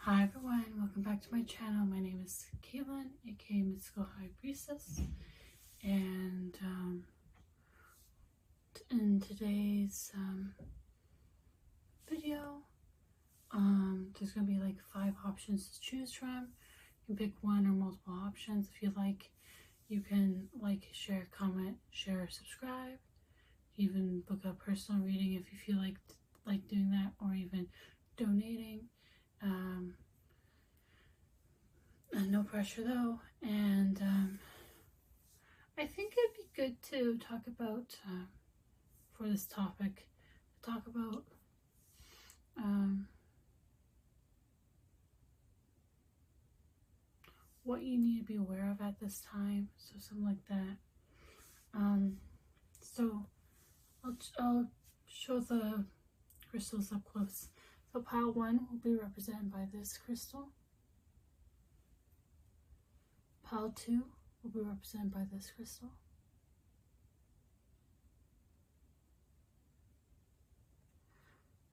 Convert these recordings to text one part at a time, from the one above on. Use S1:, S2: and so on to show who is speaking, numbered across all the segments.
S1: Hi everyone, welcome back to my channel. My name is Caitlin, aka Mystical High Priestess, and in today's video, there's going to be like 5 options to choose from. You can pick one or multiple options. If you like, you can like, share, comment, share, subscribe, even book a personal reading if you feel like doing that, or even donating. No pressure though, and I think it'd be good to talk about for this topic, what you need to be aware of at this time, so something like that. So I'll show the crystals up close. So pile 1 will be represented by this crystal. Pile 2 will be represented by this crystal.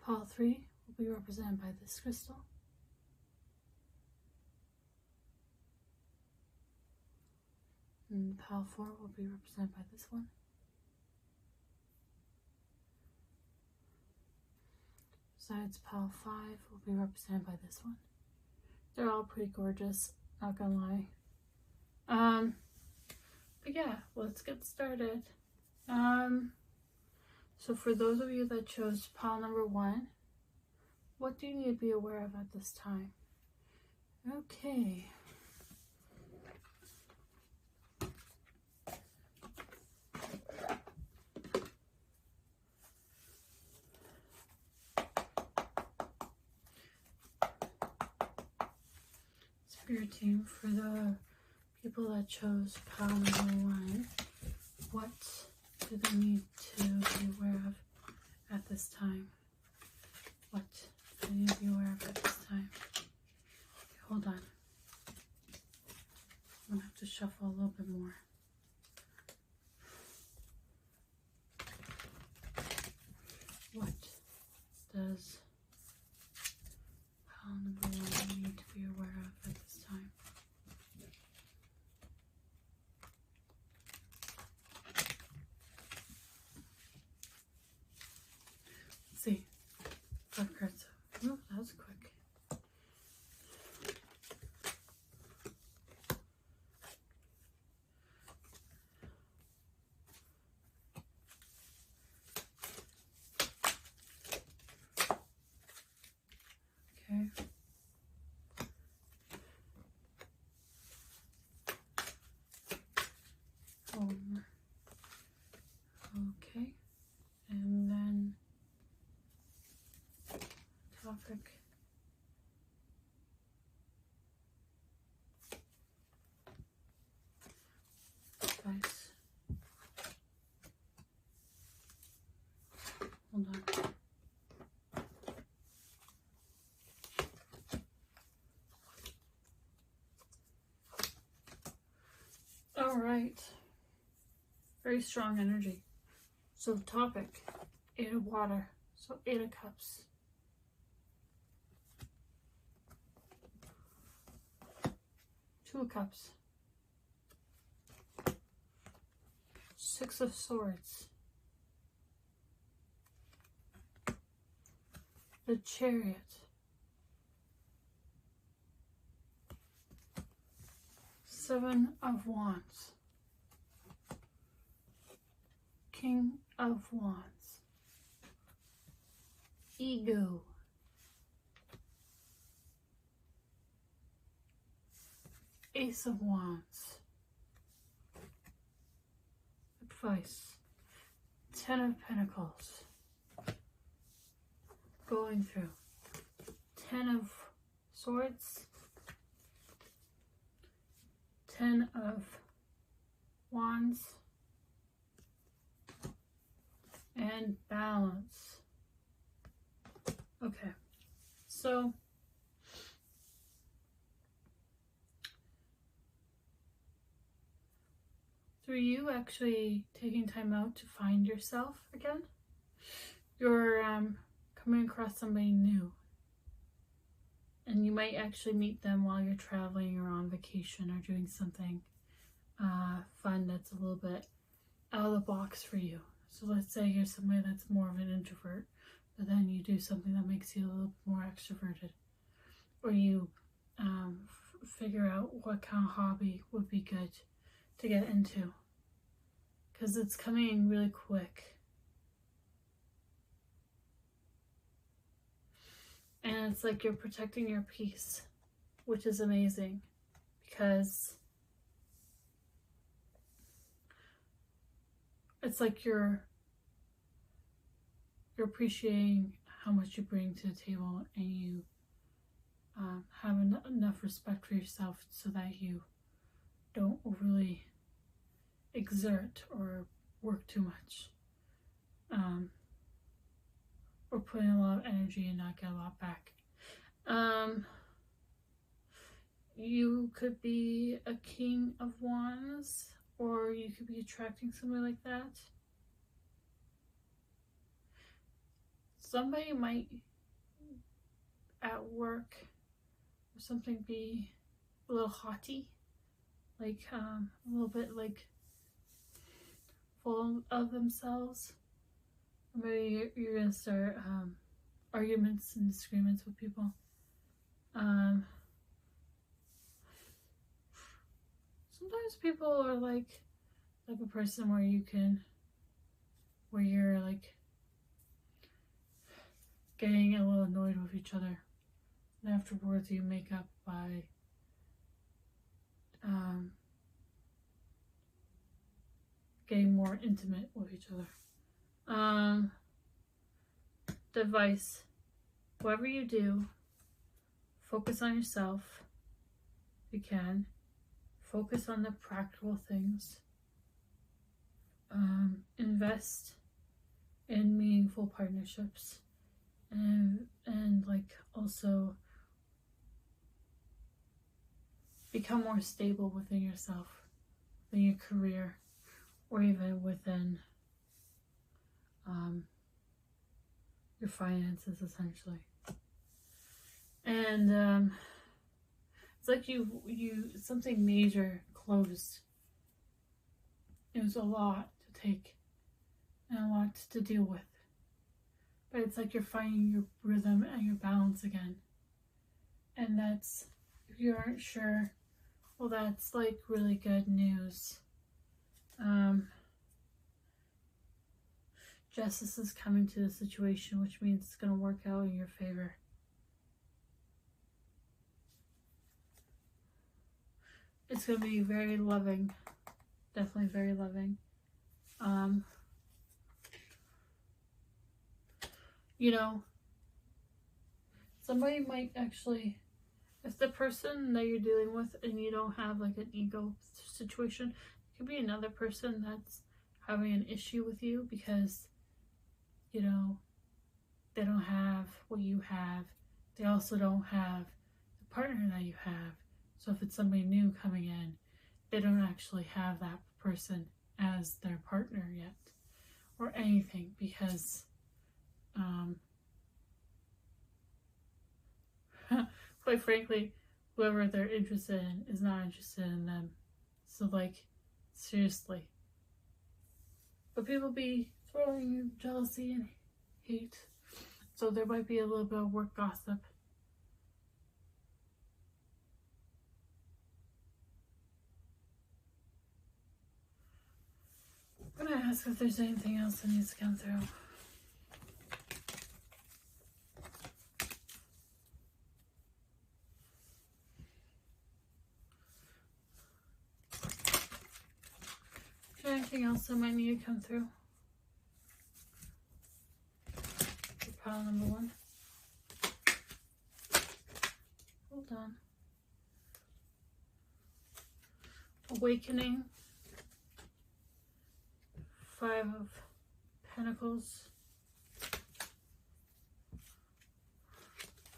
S1: Pile 3 will be represented by this crystal. And pile 4 will be represented by this one. Besides, pile 5 will be represented by this one. They're all pretty gorgeous, not gonna lie. But yeah, let's get started. So for those of you that chose pile number 1, what do you need to be aware of at this time? Okay. Spirit team, for the people that chose pile number 1, what do they need to be aware of at this time? What do they need to be aware of at this time? Okay, hold on. I'm gonna have to shuffle a little bit more. What does pile number 1 need to be aware of at this time? Let's see. 5 cards. Oh, that was quick. Okay. Okay. And then topic. Advice. Hold on. All right. Very strong energy. So topic, 8 of water. So 8 of cups. 2 of cups. 6 of swords. The chariot. Seven of wands. King of wands. Ego. Ace of wands. Advice. 10 of pentacles. Going through. 10 of swords. 10 of wands. And balance. Okay, so through you actually taking time out to find yourself again, you're coming across somebody new, And you might actually meet them while you're traveling or on vacation or doing something fun that's a little bit out of the box for you. So let's say you're somebody that's more of an introvert, but then you do something that makes you a little more extroverted. Or you figure out what kind of hobby would be good to get into. Because it's coming really quick. And it's like you're protecting your peace, which is amazing. Because it's like you're appreciating how much you bring to the table, and you have enough respect for yourself so that you don't overly exert or work too much, or put in a lot of energy and not get a lot back. You could be a King of Wands, or you could be attracting somebody like that. Somebody might at work or something be a little haughty, like a little bit like full of themselves. Or maybe you're gonna start arguments and disagreements with people. Sometimes people are like the type of person where you're like getting a little annoyed with each other, and afterwards you make up by getting more intimate with each other. The advice: whatever you do, focus on yourself if you can. Focus on the practical things. Invest in meaningful partnerships, and like also become more stable within yourself, within your career, or even within your finances, essentially. And it's like you something major closed. It was a lot to take and a lot to deal with, but it's like you're finding your rhythm and your balance again. And that's, if you aren't sure, well, that's like really good news. Justice is coming to the situation, which means it's going to work out in your favor. It's going to be very loving. Definitely very loving. You know, somebody might actually, if the person that you're dealing with and you don't have like an ego situation, it could be another person that's having an issue with you because, you know, they don't have what you have. They also don't have the partner that you have. So if it's somebody new coming in, they don't actually have that person as their partner yet or anything, because quite frankly, whoever they're interested in is not interested in them. So like, seriously. But people be throwing you jealousy and hate. So there might be a little bit of work gossip. I'm going to ask if there's anything else that needs to come through. Is there anything else that might need to come through? For pile number 1. Hold on. Awakening. 5 of Pentacles.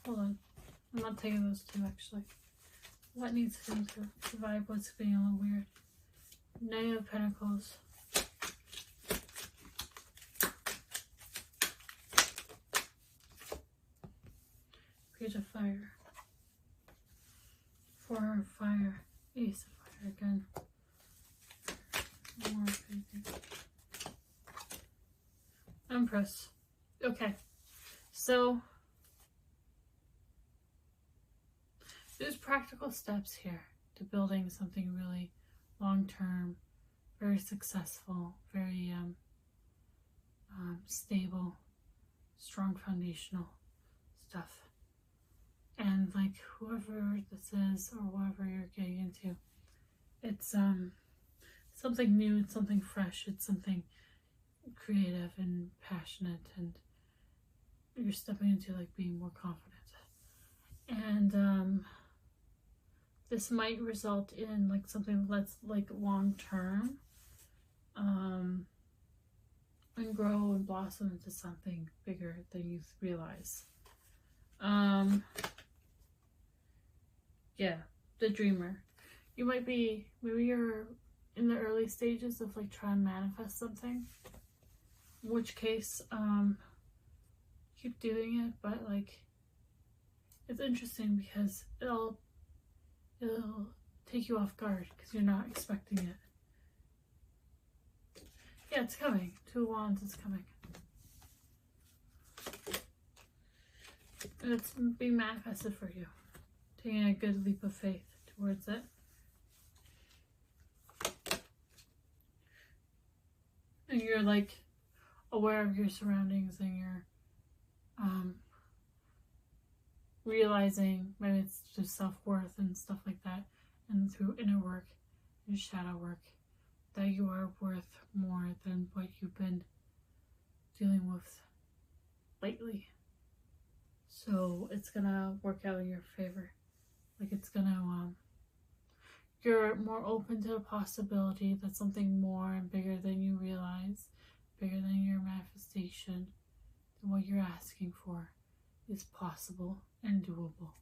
S1: Hold on. I'm not taking those 2 actually. What needs to come through? The vibe was being a little weird. 9 of Pentacles. Page of Fire. 4 fire, ace of fire again. More crazy. Empress. Okay, so there's practical steps here to building something really long-term, very successful, very stable, strong foundational stuff. And like whoever this is or whatever you're getting into, it's something new, it's something fresh, it's something creative and passionate, and you're stepping into like being more confident. And this might result in like something that's like long term, and grow and blossom into something bigger than you realize. Yeah, the dreamer. You might be, maybe you're in the early stages of like trying to manifest something, in which case keep doing it, but like it's interesting because it'll take you off guard because you're not expecting it. Yeah, it's coming. 2 of Wands is coming. And it's being manifested for you. Taking a good leap of faith towards it. And you're like aware of your surroundings, and you're realizing maybe it's just self-worth and stuff like that, and through inner work and shadow work, that you are worth more than what you've been dealing with lately. So it's gonna work out in your favor. Like it's gonna you're more open to the possibility that something more and bigger than you realize, bigger than your manifestation, than what you're asking for, is possible and doable.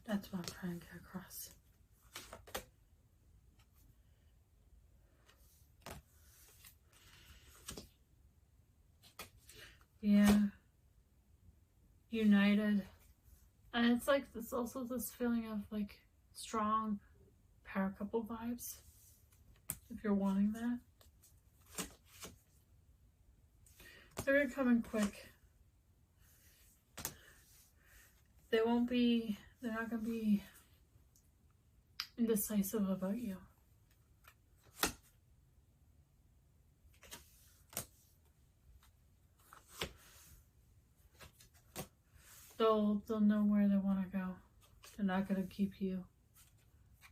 S1: That's what I'm trying to get across. Yeah. United. And it's like this, also this feeling of like strong power couple vibes, if you're wanting that. They're gonna come in quick. They're not gonna be indecisive about you. They'll know where they want to go. They're not gonna keep you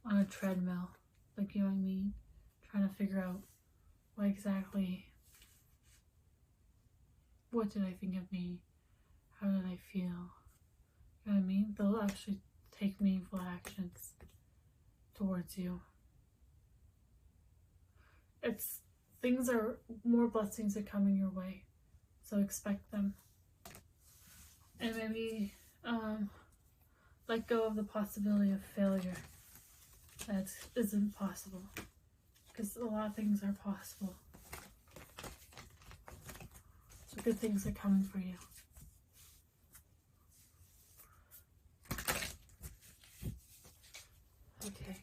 S1: on a treadmill, like you know what I mean, trying to figure out what exactly, what did I think of me, how did I feel, you know what I mean. They'll actually take meaningful actions towards you. It's more blessings are coming your way, so expect them. And maybe let go of the possibility of failure. That isn't possible, because a lot of things are possible. So good things are coming for you. Okay.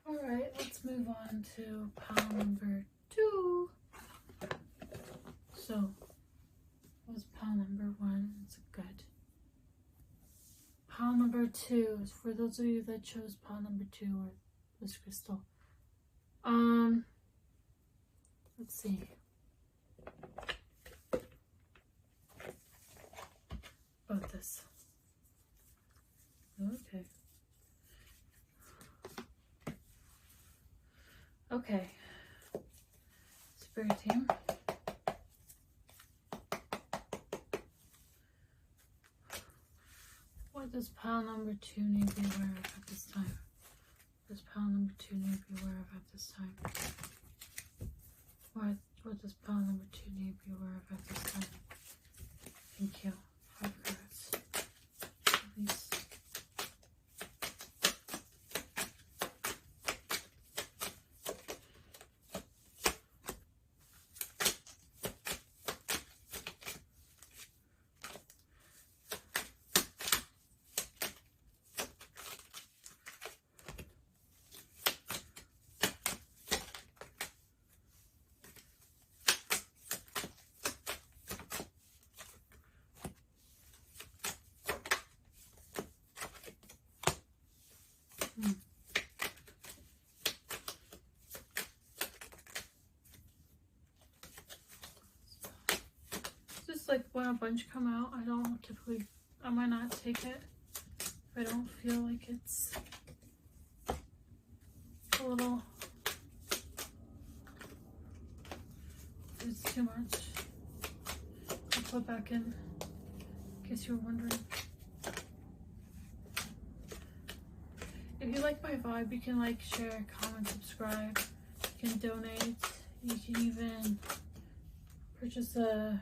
S1: Alright, let's move on to pile number 2. So, what was pile number 1? It's good. Pile number 2 is for those of you that chose pile number 2 or this crystal. Let's see. About this. Okay. Okay. Spirit team. What does pile number 2 need to be aware of at this time? What does pile number 2 need to be aware of at this time? What does pile number 2 need to be aware of at this time? Thank you. 5 cards. like when a bunch come out, I don't typically, I might not take it if I don't feel like it's a little, it's too much. I'll put back in case you were wondering. If you like my vibe, you can like, share, comment, subscribe. You can donate. You can even purchase a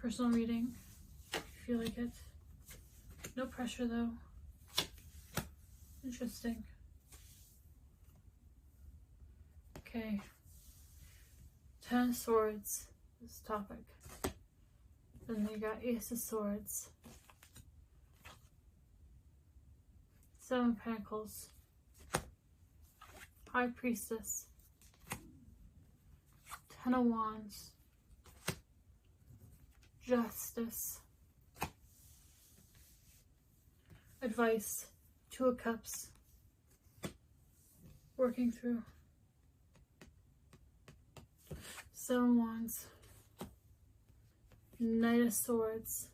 S1: personal reading if you feel like it. No pressure though. Interesting. Okay. 10 of Swords, this topic. Then you got Ace of Swords. 7 of Pentacles. High Priestess. 10 of Wands. Justice. Advice. 2 of Cups. Working through. 7 of Wands. Knight of Swords.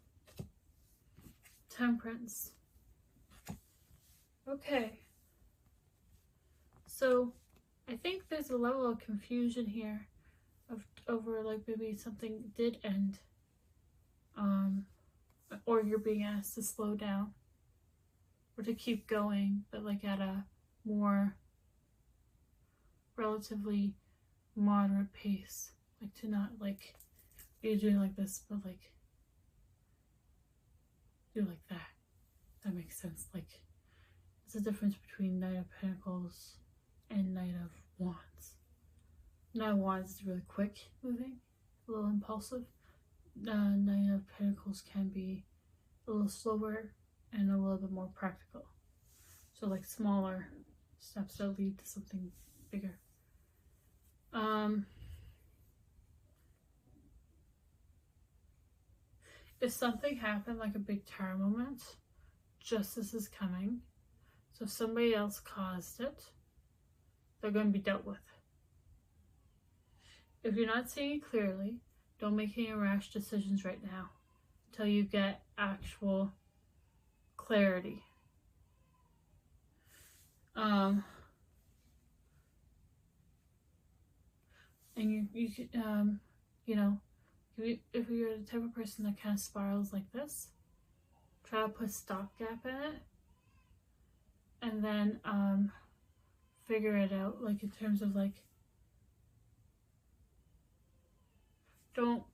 S1: Temperance. Okay. So I think there's a level of confusion here over like maybe something did end. Or you're being asked to slow down. Or to keep going, but like at a more relatively moderate pace. Like to not like be doing like this, but like do like that. That makes sense. Like there's a difference between Knight of Pentacles and Knight of Wands. Knight of Wands is really quick moving, a little impulsive. Knight of Pentacles can be a little slower and a little bit more practical. So like smaller steps that lead to something bigger. If something happened, like a big tower moment, justice is coming. So if somebody else caused it, they're going to be dealt with. If you're not seeing it clearly, don't make any rash decisions right now until you get actual clarity. And you could, you know, if you're the type of person that kind of spirals like this, try to put a stopgap in it, and then figure it out. Like in terms of like, don't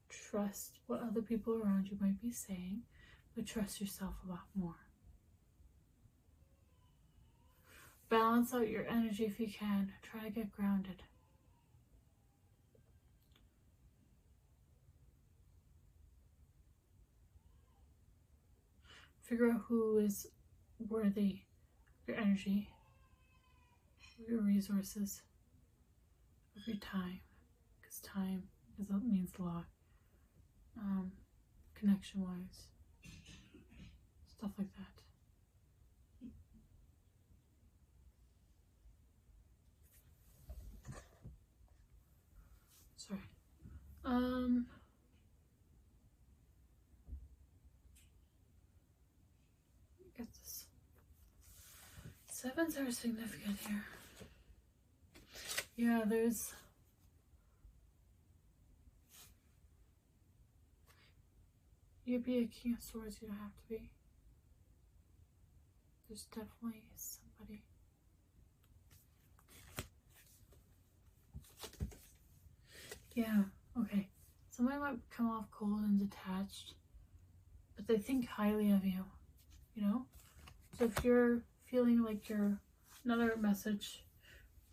S1: trust what other people around you might be saying, but trust yourself a lot more. Balance out your energy if you can. Try to get grounded. Figure out who is worthy of your energy, of your resources, of your time. Because time means a lot. Connection-wise. Stuff like that. Sorry. Get this. Sevens are significant here. Yeah, there's you'd be a King of Swords, you don't have to be. There's definitely somebody. Yeah, okay. Somebody might come off cold and detached, but they think highly of you, you know? So if you're feeling like you're, another message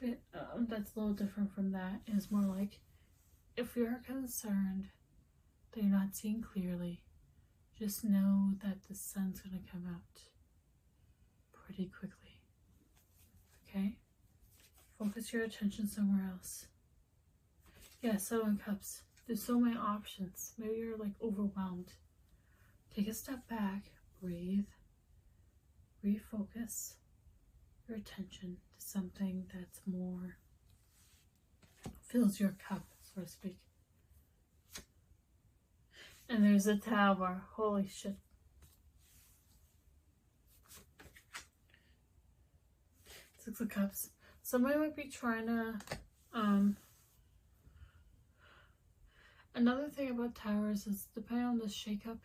S1: that's a little different from that is more like, if you're concerned that you're not seeing clearly, just know that the sun's going to come out pretty quickly. Okay? Focus your attention somewhere else. Yeah, 7 Cups. There's so many options. Maybe you're like overwhelmed. Take a step back, breathe, refocus your attention to something that's more fills your cup, so to speak. And there's a Tower. Holy shit. Six of Cups. Somebody might be trying to, another thing about Towers is, depending on this shakeup,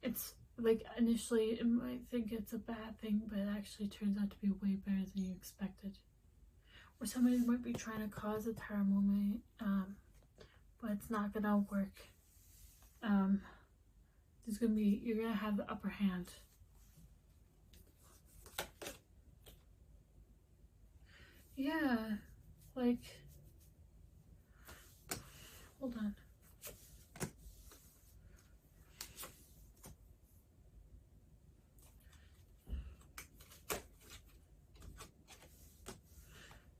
S1: it's like initially it might think it's a bad thing, but it actually turns out to be way better than you expected. Or somebody might be trying to cause a Tower moment, but it's not gonna work. You're gonna have the upper hand. Yeah, like, hold on.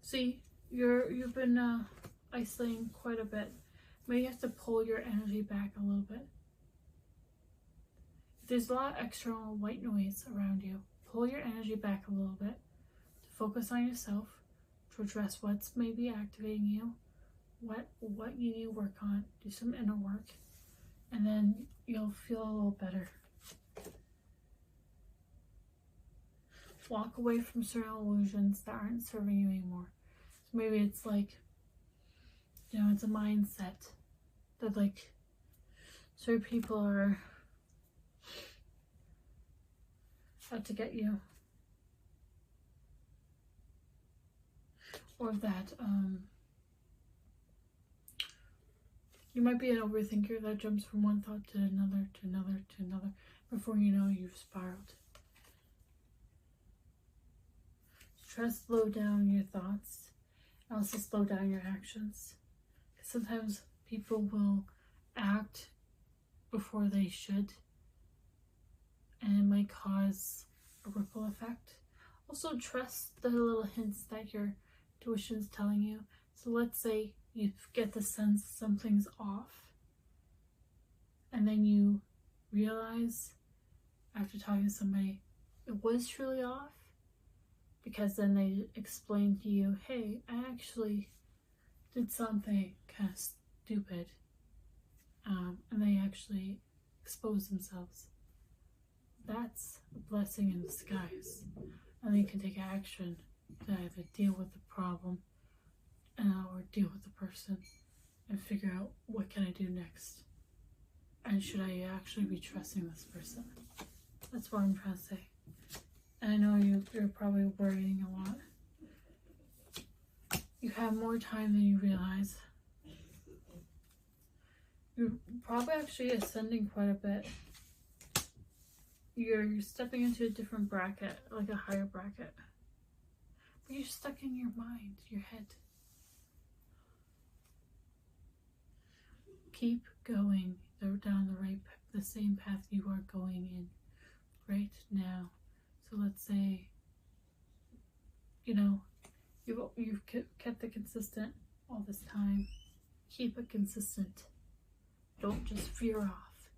S1: See, you've been isolating quite a bit. Maybe you have to pull your energy back a little bit. If there's a lot of external white noise around you, pull your energy back a little bit to focus on yourself, to address what's maybe activating you, what you need to work on, do some inner work, and then you'll feel a little better. Walk away from certain illusions that aren't serving you anymore. So maybe it's like, you know, it's a mindset that like certain people are out to get you. Or that you might be an overthinker that jumps from one thought to another, to another, to another. Before you know, you've spiraled. Try to slow down your thoughts and also slow down your actions. Because sometimes people will act before they should, and it might cause a ripple effect. Also, trust the little hints that your intuition's telling you. So let's say you get the sense something's off, and then you realize after talking to somebody it was truly off, because then they explain to you, hey, I actually did something kind of stupid, and they actually expose themselves. That's a blessing in disguise, and they can take action to either deal with the problem or deal with the person and figure out, what can I do next, and should I actually be trusting this person? That's what I'm trying to say. And I know you're probably worrying a lot. You have more time than you realize. You're probably actually ascending quite a bit. You're stepping into a different bracket, like a higher bracket. But you're stuck in your mind, your head. Keep going down the same path you are going in right now. So let's say, you know, you've kept it consistent all this time. Keep it consistent. Don't just veer off,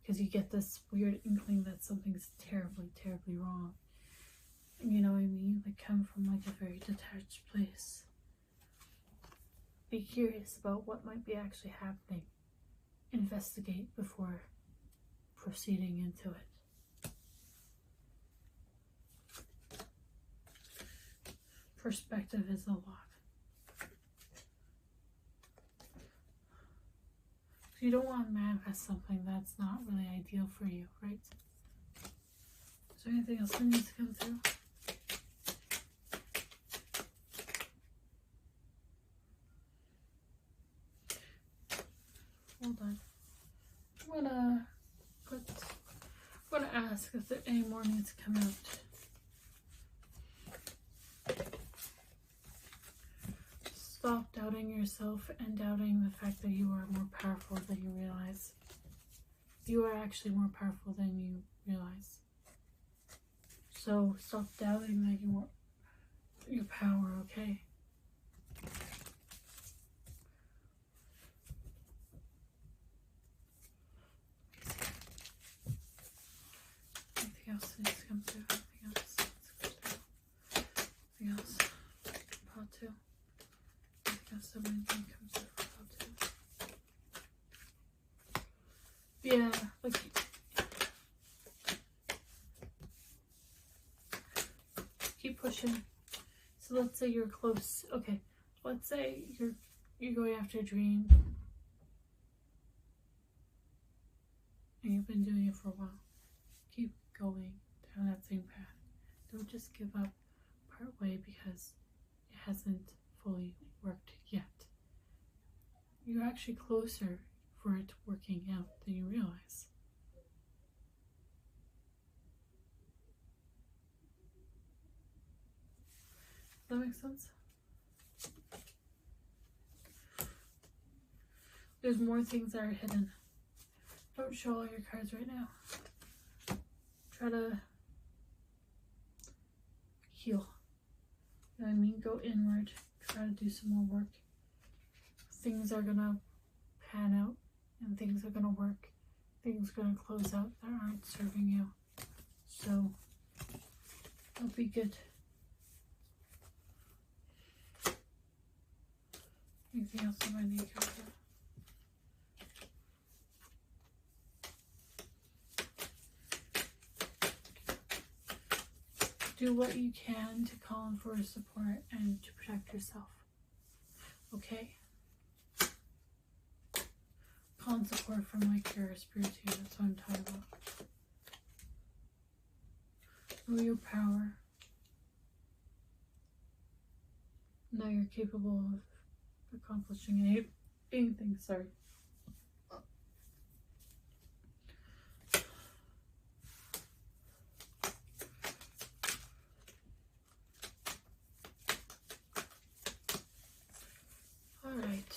S1: because you get this weird inkling that something's terribly, terribly wrong. You know what I mean? Like, come from like a very detached place. Be curious about what might be actually happening. Investigate before proceeding into it. Perspective is a lot. You don't want to manifest something that's not really ideal for you, right? Is there anything else that needs to come through? Hold on. I'm gonna ask if there any more needs to come out. Stop doubting yourself and doubting the fact that you are more powerful than you realize. You are actually more powerful than you realize. So stop doubting that your power, okay? Anything else needs to come through? Anything else needs to come through? Anything else? Part 2. So many things comes through. Yeah, like keep pushing. So let's say you're close. Okay, let's say you're going after a dream and you've been doing it for a while. Keep going down that same path. Don't just give up part way because it hasn't fully worked yet. You're actually closer for it working out than you realize. Does that make sense? There's more things that are hidden. Don't show all your cards right now. Try to heal. You know what I mean? Go inward. Try to do some more work. Things are gonna pan out and things are gonna work. Things are gonna close out that aren't serving you. So that'll be good. Anything else I might need to cover? Do what you can to call in for support and to protect yourself. Okay? Call in support from like your spirit team. That's what I'm talking about. Know your power. Know you're capable of accomplishing anything. Sorry. All right.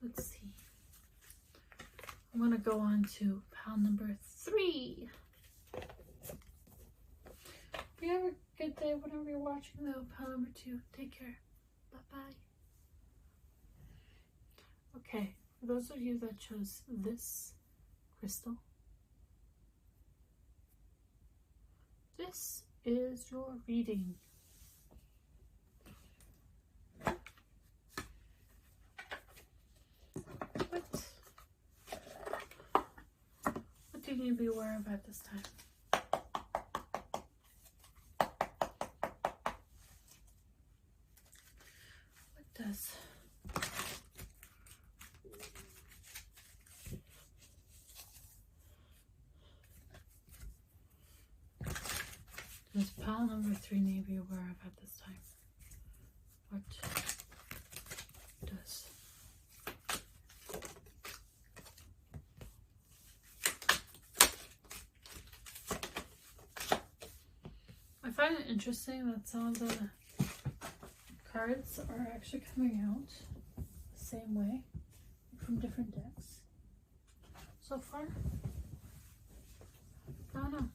S1: Let's see. I'm going to go on to pile number 3. If you have a good day whenever you're watching though, pile number 2. Take care. Bye-bye. Okay, for those of you that chose this crystal, this is your reading. What do you need to be aware of at this time? What does pile number 3 need to be aware of at this time? What does? I find it interesting that some of the cards are actually coming out the same way from different decks so far. I don't know.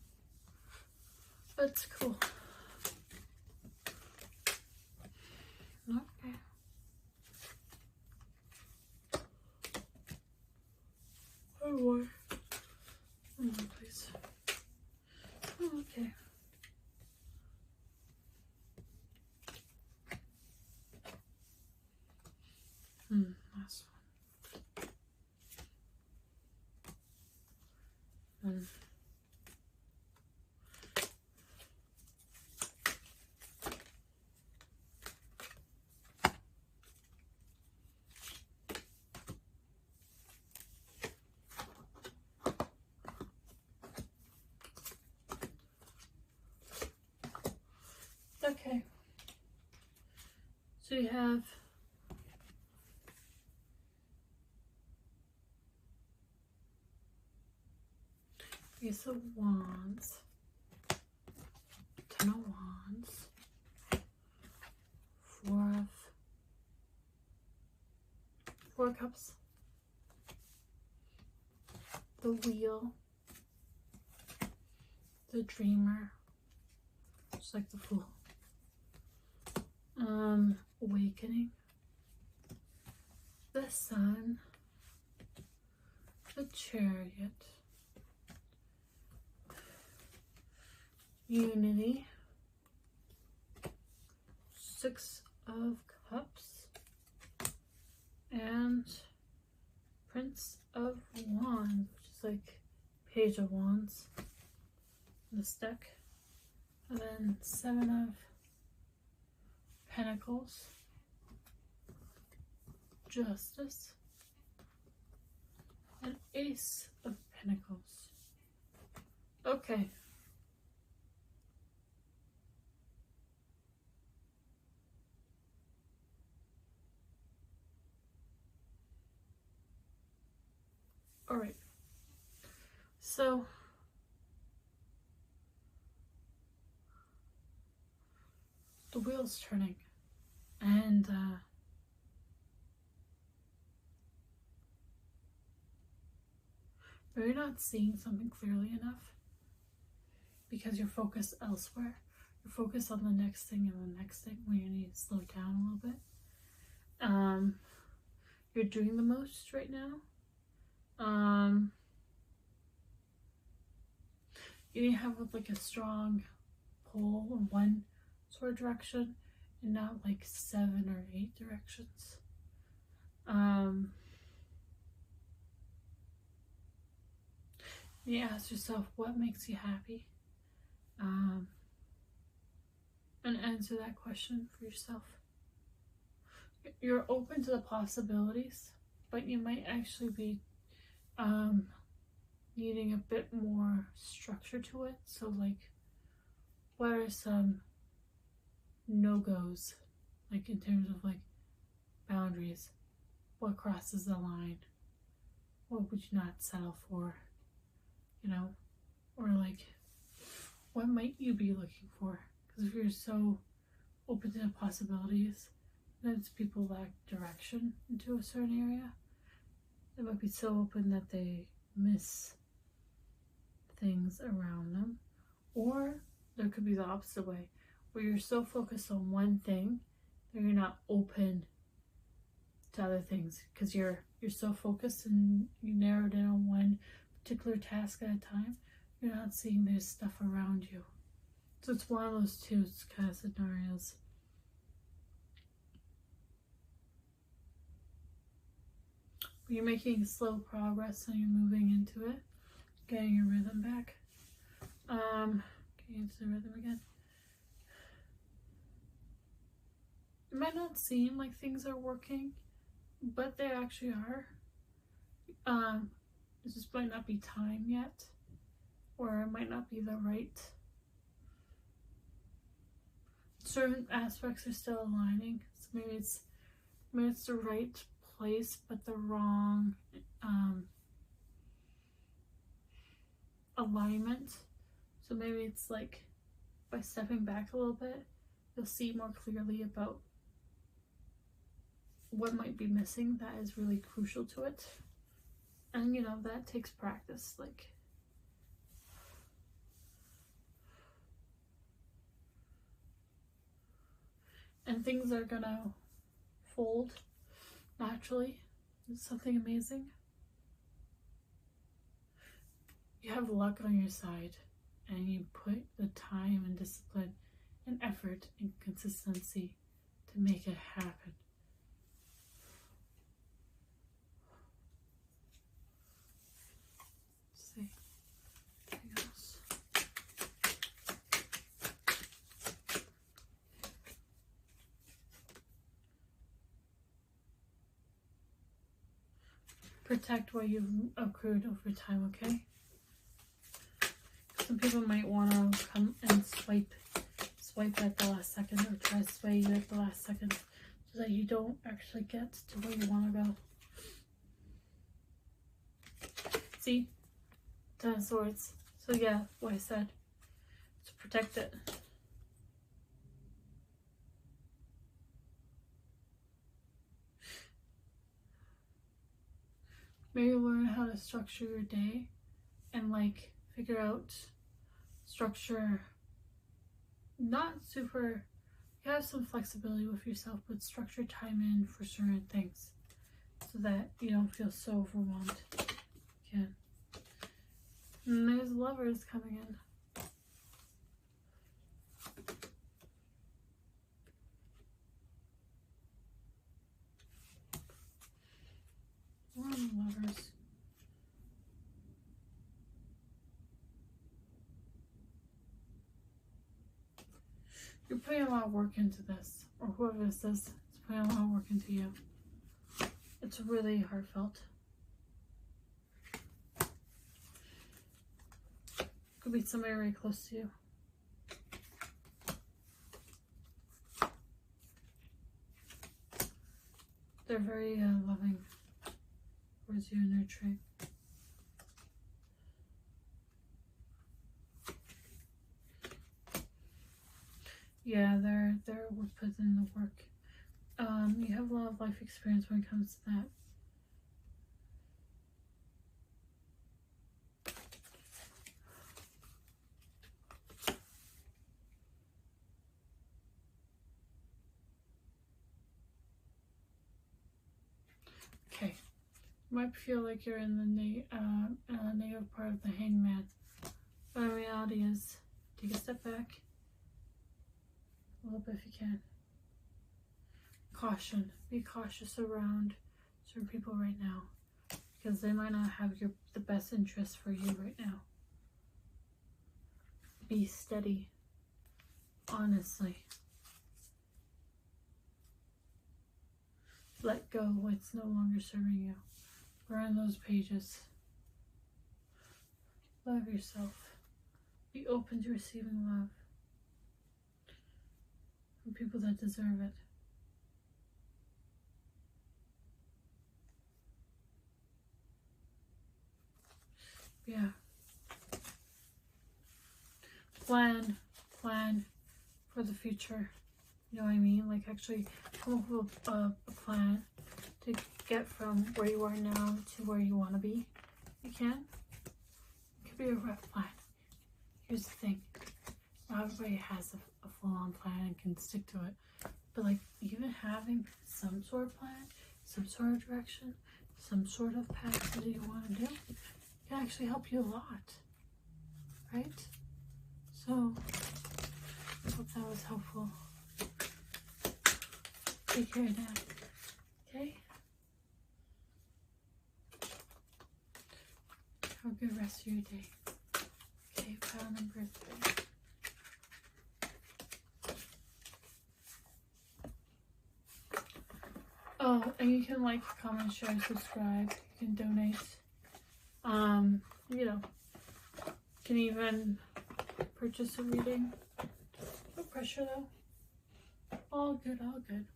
S1: That's cool. Okay. Oh boy. Come on, please. Oh, okay. Last one. Okay. So you have Ace of Wands, 10 of Wands, 4 of Cups, the Wheel, the Dreamer, just like the Fool, Awakening, the Sun, the Chariot, Unity, 6 of Cups, Prince of Wands, which is like Page of Wands in this deck. And then Seven of Pentacles, Justice, and Ace of Pentacles. Okay. All right. So the wheel's turning, and but you're not seeing something clearly enough because you're focused elsewhere. You're focused on the next thing and the next thing when you need to slow down a little bit. You're doing the most right now. You need to have like a strong pull in one sort of direction and not like 7 or 8 directions. You ask yourself what makes you happy, and answer that question for yourself. You're open to the possibilities, but you might actually be needing a bit more structure to it. So like, what are some no-goes, like in terms of like boundaries? What crosses the line? What would you not settle for? You know, or like, what might you be looking for? Because if you're so open to the possibilities, then it's people lack direction into a certain area. They might be so open that they miss things around them. Or there could be the opposite way, where you're so focused on one thing that you're not open to other things, because you're so focused and you narrowed in on one particular task at a time. You're not seeing there's stuff around you. So it's one of those two kind of scenarios. But you're making slow progress and you're moving into it, getting your rhythm back. Getting into the rhythm again. It might not seem like things are working, but they actually are. It just might not be time yet, or it might not be the right. Certain aspects are still aligning, so maybe it's the right place, but the wrong alignment. So maybe it's like by stepping back a little bit, you'll see more clearly about what might be missing that is really crucial to it. And you know, that takes practice. Like, and things are gonna fold naturally. It's something amazing. You have luck on your side, and you put the time and discipline and effort and consistency to make it happen. Let's see. Anything else? Protect what you've accrued over time, okay? Some people might want to come and swipe at the last second, or try to sway you at the last second, so that you don't actually get to where you want to go. See? 10 of Swords. So yeah, what I said. To protect it. Maybe learn how to structure your day and like figure out structure. Not super, you have some flexibility with yourself, but structure time in for certain things so that you don't feel so overwhelmed. Yeah. And there's Lovers coming in. One Lovers. You're putting a lot of work into this, or whoever this is putting a lot of work into you. It's really heartfelt. Could be somebody very close to you. They're very loving towards you and nurturing. Yeah, they're putting in the work. You have a lot of life experience when it comes to that. Okay, you might feel like you're in the negative part of the hangman, but the reality is, take a step back a little bit if you can. Caution. Be cautious around certain people right now, because they might not have the best interest for you right now. Be steady. Honestly. Let go what's no longer serving you. Burn those pages. Love yourself. Be open to receiving love from people that deserve it. Yeah. Plan for the future. You know what I mean? Like, actually come up with a plan to get from where you are now to where you want to be. You can. It could be a rough plan. Here's the thing. Not everybody has a full-on plan and can stick to it. But, like, even having some sort of plan, some sort of direction, some sort of path that you want to do, can actually help you a lot. Right? So, I hope that was helpful. Take care of that. Okay? Have a good rest of your day. Okay, pile number 3. Oh, and you can like, comment, share, subscribe. You can donate. You know, you can even purchase a reading. No pressure though. All good, all good.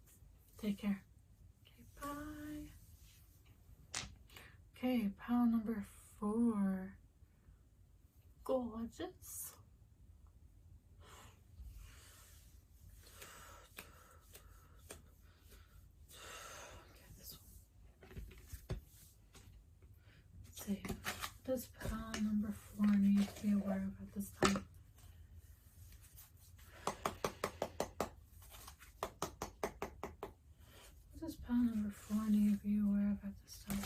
S1: Take care. Okay, bye. Okay, pile number 4. Gorgeous. Okay, this one. Let's see. What does pile number 4 need to be aware of at this time? What does pile number 4 need to be aware of at this time?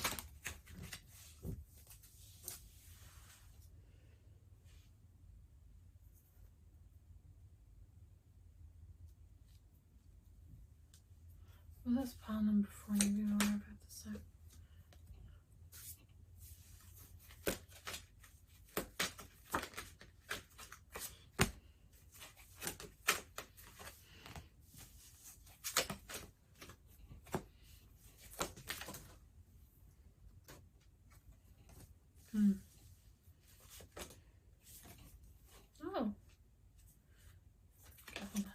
S1: What does pile number 4 need to be aware of at this time? Oh. Okay, hold on.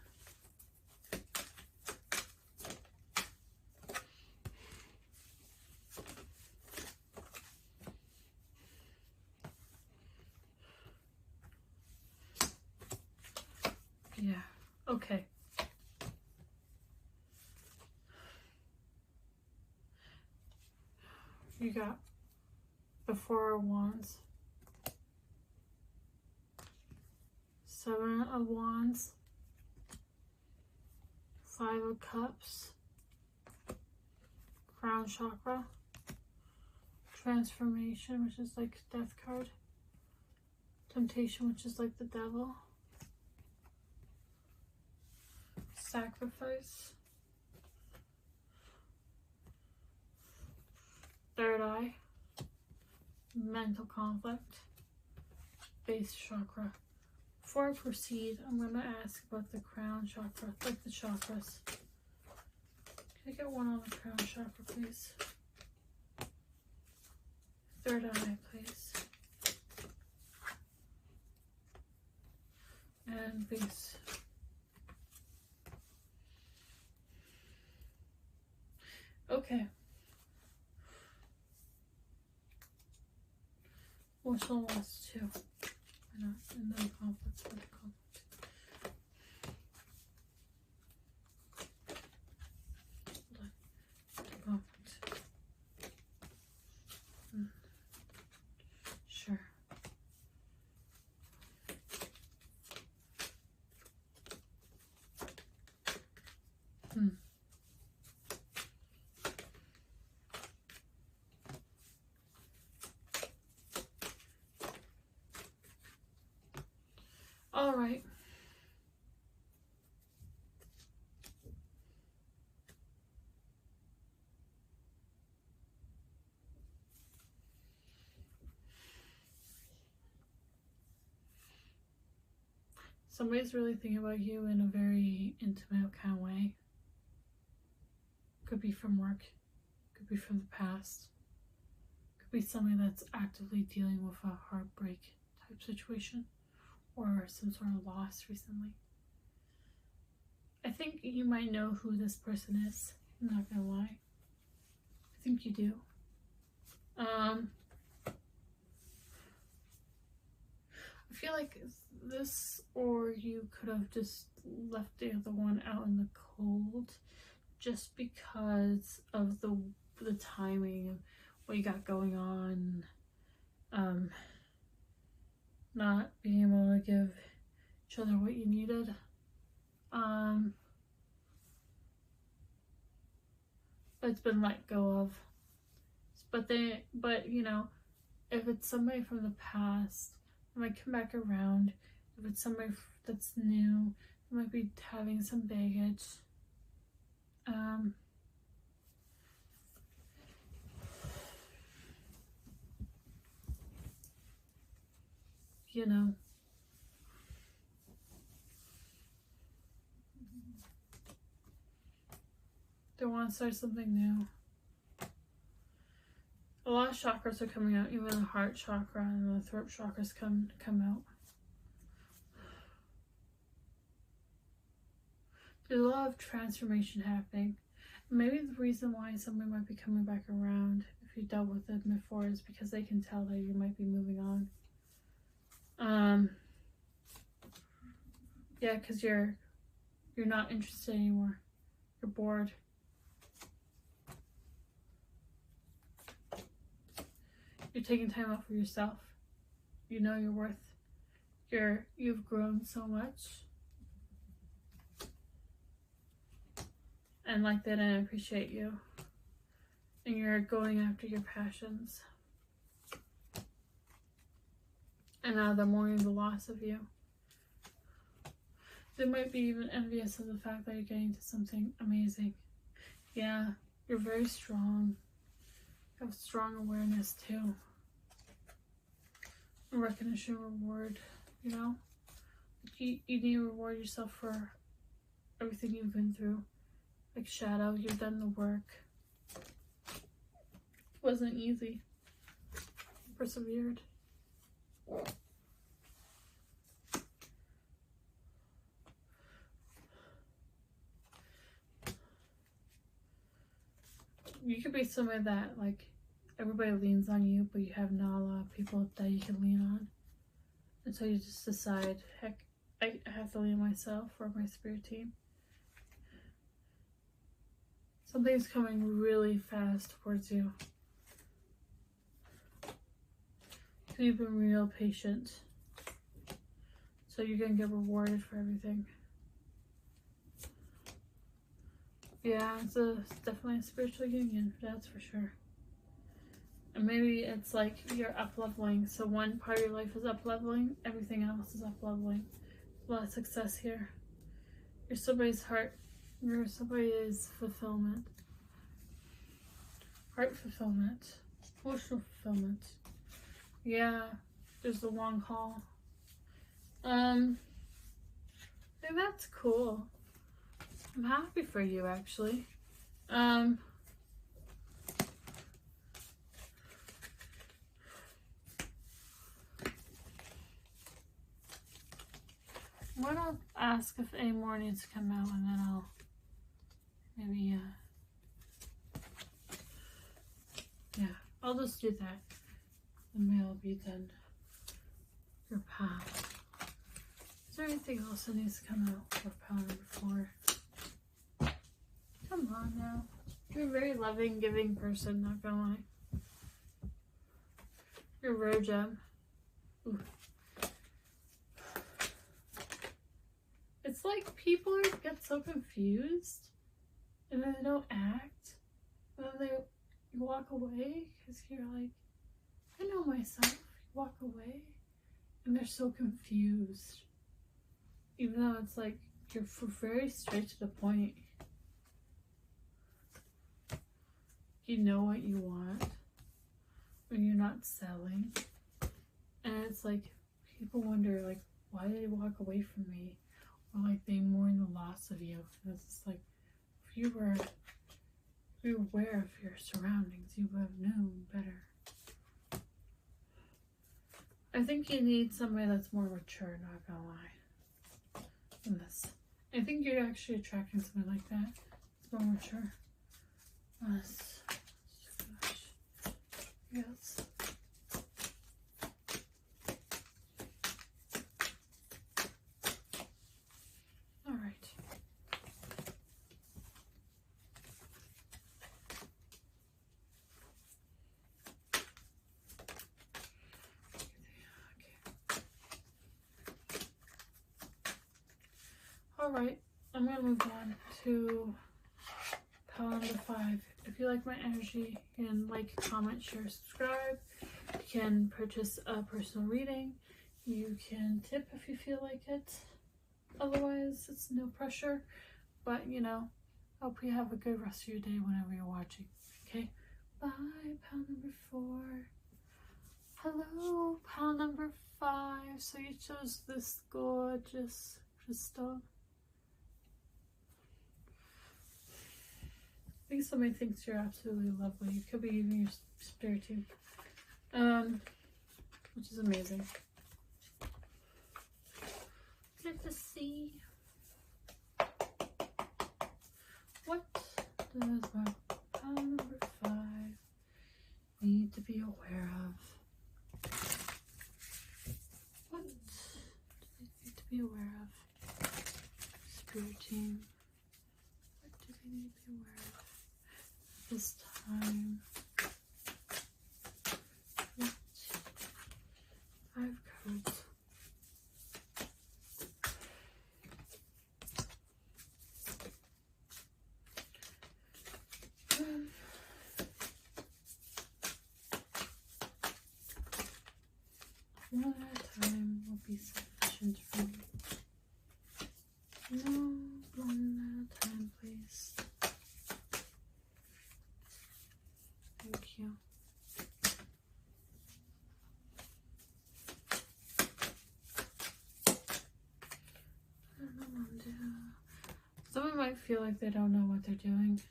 S1: Yeah, okay. You got the 4 of Wands, 7 of Wands, 5 of Cups, Crown Chakra, Transformation, which is like Death card, Temptation, which is like the Devil, Sacrifice, third eye, mental conflict, base chakra. Before I proceed, I'm going to ask about the crown chakra, like the chakras. Can I get one on the crown chakra, please? Third eye, please. And base. Okay. What's on last two? Why not? And then conflict, with the conflict. Conflict. Sure. All right. Somebody's really thinking about you in a very intimate kind of way. Could be from work, could be from the past, could be somebody that's actively dealing with a heartbreak type situation or some sort of loss recently. I think you might know who this person is. I'm not gonna lie. I think you do. I feel like this, or you could have just left the other one out in the cold just because of the timing of what you got going on. Not being able to give each other what you needed. But it's been let go of. But you know, if it's somebody from the past, it might come back around. If it's somebody that's new, it might be having some baggage. You know, they want to start something new. A lot of chakras are coming out, even the heart chakra and the throat chakras come out. There's a lot of transformation happening. Maybe the reason why somebody might be coming back around, if you dealt with them before, is because they can tell that you might be moving on. Yeah, because you're not interested anymore. You're bored. You're taking time out for yourself. You know your worth. You've grown so much. And like they didn't appreciate you. And you're going after your passions. And now they're mourning the loss of you. They might be even envious of the fact that you're getting to something amazing. Yeah, you're very strong. You have strong awareness too. Recognition, reward, you know? You need to reward yourself for everything you've been through. Like Shadow, you've done the work. It wasn't easy. You persevered. You could be somebody that, like, everybody leans on you, but you have not a lot of people that you can lean on. And so you just decide, heck, I have to lean on myself or my spirit team. Something's coming really fast towards you. You've been real patient. So you're going to get rewarded for everything. Yeah, it's definitely a spiritual union, that's for sure. And maybe it's like you're up-leveling. So one part of your life is up-leveling, everything else is up-leveling. A lot of success here. You're somebody's heart. You're somebody's fulfillment. Heart fulfillment. Emotional fulfillment. Yeah, there's the long haul. I think that's cool. I'm happy for you, actually. What I'll ask if any more needs to come out, and then I'll maybe, yeah, I'll just do that. The mail will be done. Your path. Is there anything else that needs to come out for pile number 4? Come on now. You're a very loving, giving person, not gonna lie. You're a rare gem. Ooh. It's like people get so confused and then they don't act. And then you walk away because you're like, I know myself. You walk away and they're so confused. Even though it's like you're very straight to the point. You know what you want when you're not selling. And it's like people wonder like, why did they walk away from me? Or like they mourn the loss of you. And it's just like if you were aware of your surroundings, you would have known better. I think you need somebody that's more mature, not gonna lie. Than this. I think you're actually attracting somebody like that. It's more mature. Yes. All right. All right. I'm gonna move on to pile number 5. If you like my energy, you can like, comment, share, subscribe. You can purchase a personal reading. You can tip if you feel like it. Otherwise, it's no pressure. But, you know, hope you have a good rest of your day whenever you're watching. Okay? Bye, pile number 4. Hello, pile number 5. So you chose this gorgeous crystal. I think somebody thinks you're absolutely lovely. It could be even your spirit team, which is amazing. Good to see. What does my pile number 5 need to be aware of? What do they need to be aware of? Spirit team. What do they need to be aware of? This time, 5 cards. One at a time will be sufficient for me. No, one at a time, please. Thank you. Someone might feel like they don't know what they're doing.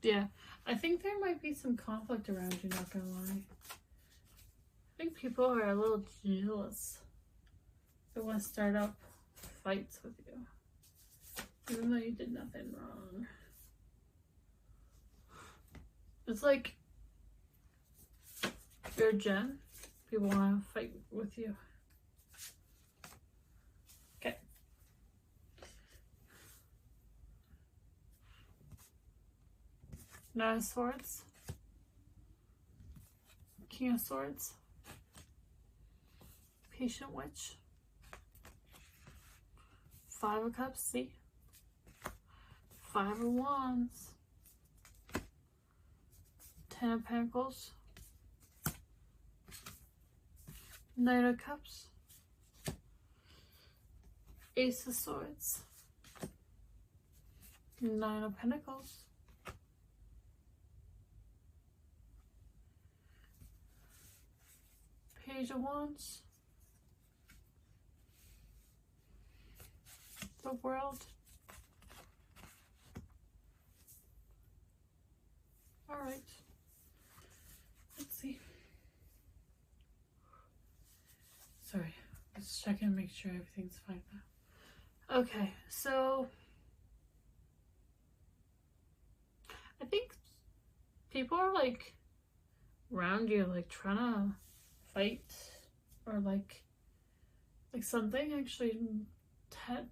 S1: Yeah, I think there might be some conflict around you, not gonna lie. I think people are a little jealous. They want to start up fights with you, even though you did nothing wrong. It's like you're a gem. People want to fight with you. Okay. Nine of Swords. King of Swords. Patient Witch. 5 of Cups, see? 5 of Wands. 10 of Pentacles. Knight of Cups. Ace of Swords. 9 of Pentacles. Page of Wands. The World. Alright. Let's see. Sorry. Let's check and make sure everything's fine now. Okay, so I think people are like around you, like trying to fight, or like something actually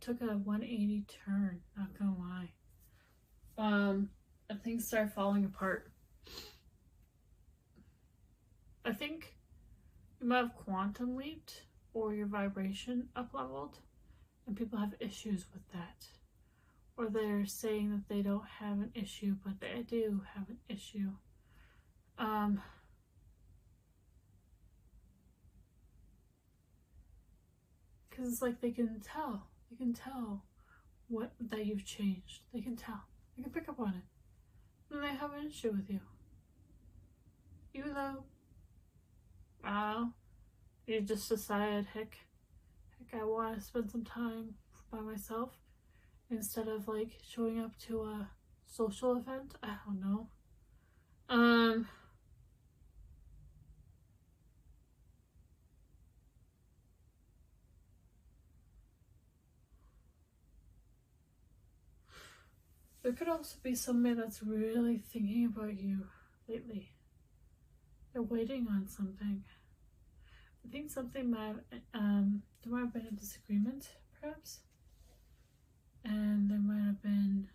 S1: took a 180 turn, not gonna lie. And things start falling apart. I think you might have quantum leaped or your vibration up leveled, and people have issues with that. Or they're saying that they don't have an issue, but they do have an issue. Because it's like they can tell that you've changed. They can tell. They can pick up on it. And they have an issue with you. Even though, you just decided, heck, I want to spend some time by myself instead of like showing up to a social event. I don't know. There could also be somebody that's really thinking about you lately. They're waiting on something. I think something might there might have been a disagreement, perhaps. And there might have been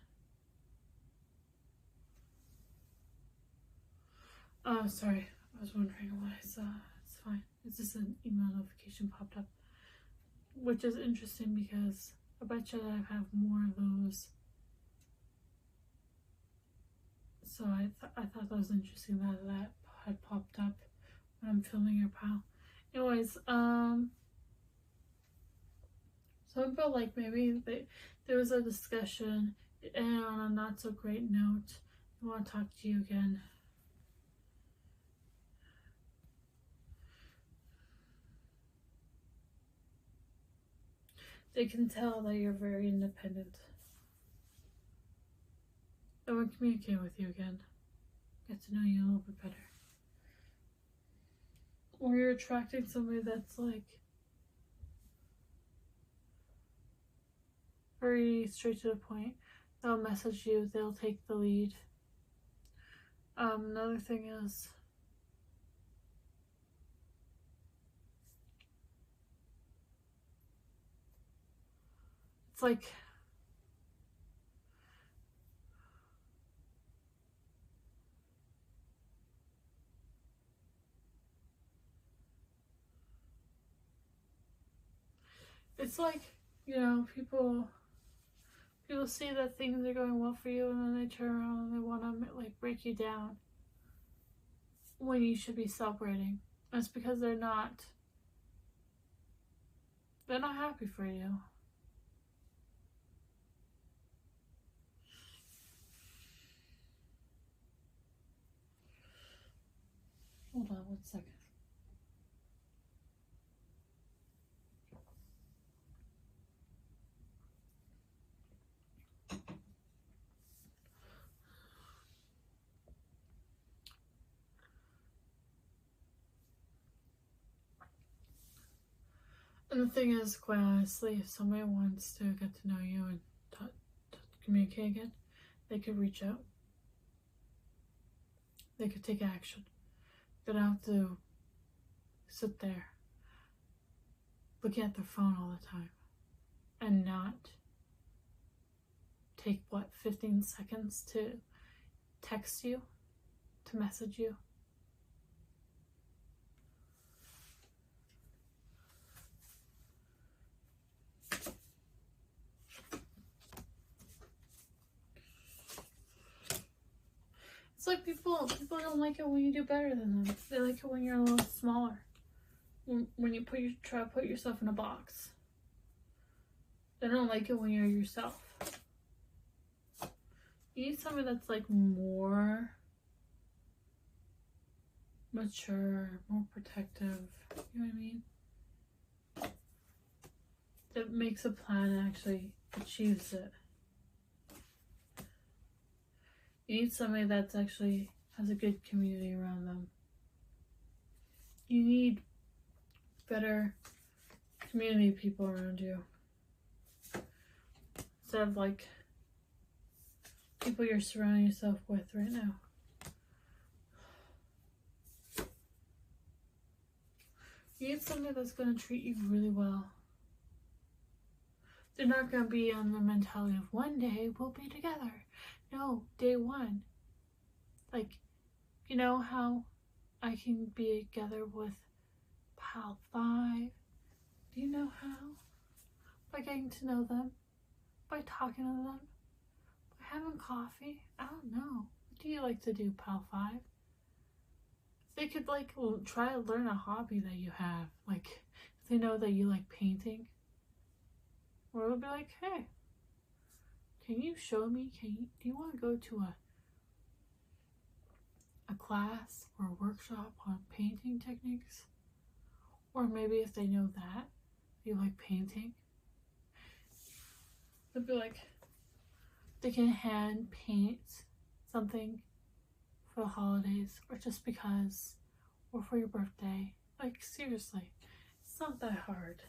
S1: sorry, I was wondering why I saw. It's fine. It's just an email notification popped up. Which is interesting because I bet you that I have more of those. So I thought that was interesting that had popped up when I'm filming your pile. Anyways, so I felt like maybe there was a discussion, and on a not so great note, I want to talk to you again. They can tell that you're very independent. I want to communicate with you again. Get to know you a little bit better. Or you're attracting somebody that's like very straight to the point. They'll message you, they'll take the lead. Another thing is it's like you know, people see that things are going well for you, and then they turn around and they want to like break you down when you should be celebrating. That's because they're not happy for you. Hold on 1 second. And the thing is, quite honestly, if somebody wants to get to know you and to communicate again, they could reach out. They could take action. They don't have to sit there looking at their phone all the time and not take, 15 seconds to text you, to message you. It's like people don't like it when you do better than them. They like it when you're a little smaller. When you try to put yourself in a box. They don't like it when you're yourself. You need somebody that's like more mature, more protective, you know what I mean? That makes a plan and actually achieves it. You need somebody that's actually has a good community around them. You need better community people around you. Instead of like people you're surrounding yourself with right now. You need somebody that's going to treat you really well. They're not going to be on the mentality of one day we'll be together. No, day one. Like, you know how I can be together with pal 5? Do you know how? By getting to know them. By talking to them. By having coffee. I don't know. What do you like to do, pal 5? They could like try to learn a hobby that you have. Like, if they know that you like painting. Or they'll be like, hey, can you show me? Do you want to go to a class or a workshop on painting techniques? Or maybe if they know that you like painting, they'll be like, they can hand paint something for the holidays, or just because, or for your birthday. Like, seriously, it's not that hard.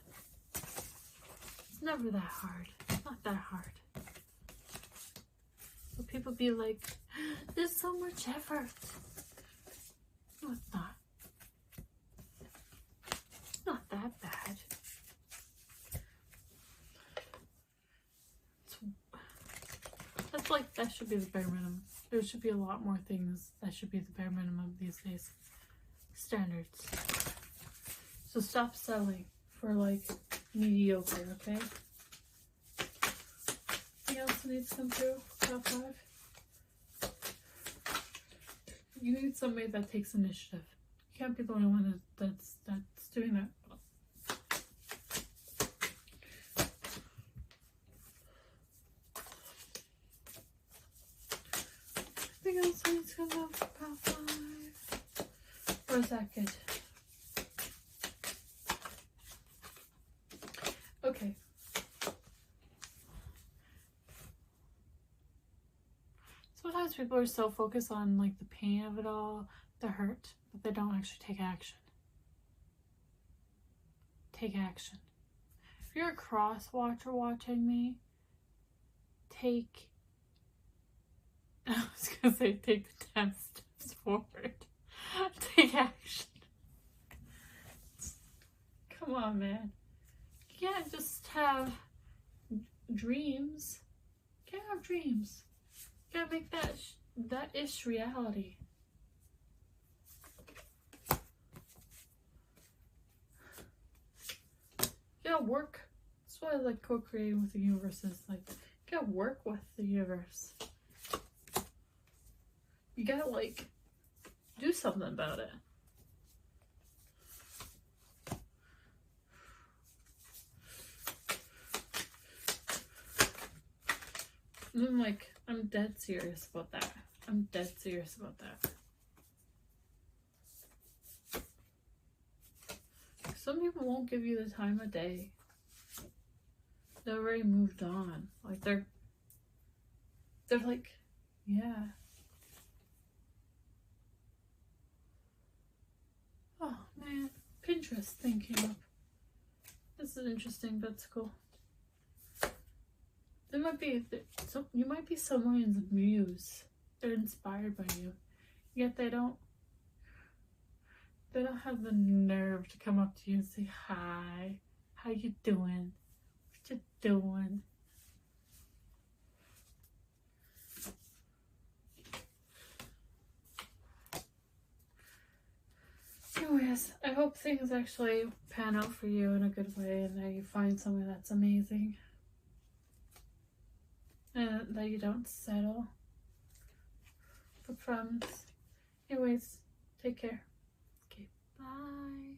S1: It's never that hard. It's not that hard. But people be like, there's so much effort. No, it's not. It's not that bad. That's like, that should be the bare minimum. There should be a lot more things that should be the bare minimum these days. Standards. So stop settling for like mediocre, okay? Anything else that needs to come through? Top 5? You need somebody that takes initiative. You can't be the only one that's doing that. Anything else that needs to come out for top 5? Or is that good? Okay. Sometimes people are so focused on like the pain of it all, the hurt, that they don't actually take action. Take action. If you're a cross watcher watching me, I was gonna say take the 10 steps forward. Take action. Come on, man. You can't just have dreams. You can't have dreams. You gotta make that ish reality. You gotta work. That's why I like co-creating with the universe is like, you gotta work with the universe. You gotta like do something about it. And I'm dead serious about that. I'm dead serious about that. Some people won't give you the time of day. They're already moved on. Like they're like, yeah. Oh man, Pinterest thing came up. This is interesting, but it's cool. You might be someone's muse. They're inspired by you, yet they don't have the nerve to come up to you and say hi. How you doing? What you doing? Anyways, I hope things actually pan out for you in a good way and that you find someone that's amazing. And that you don't settle for crumbs. Anyways, take care. Okay, bye.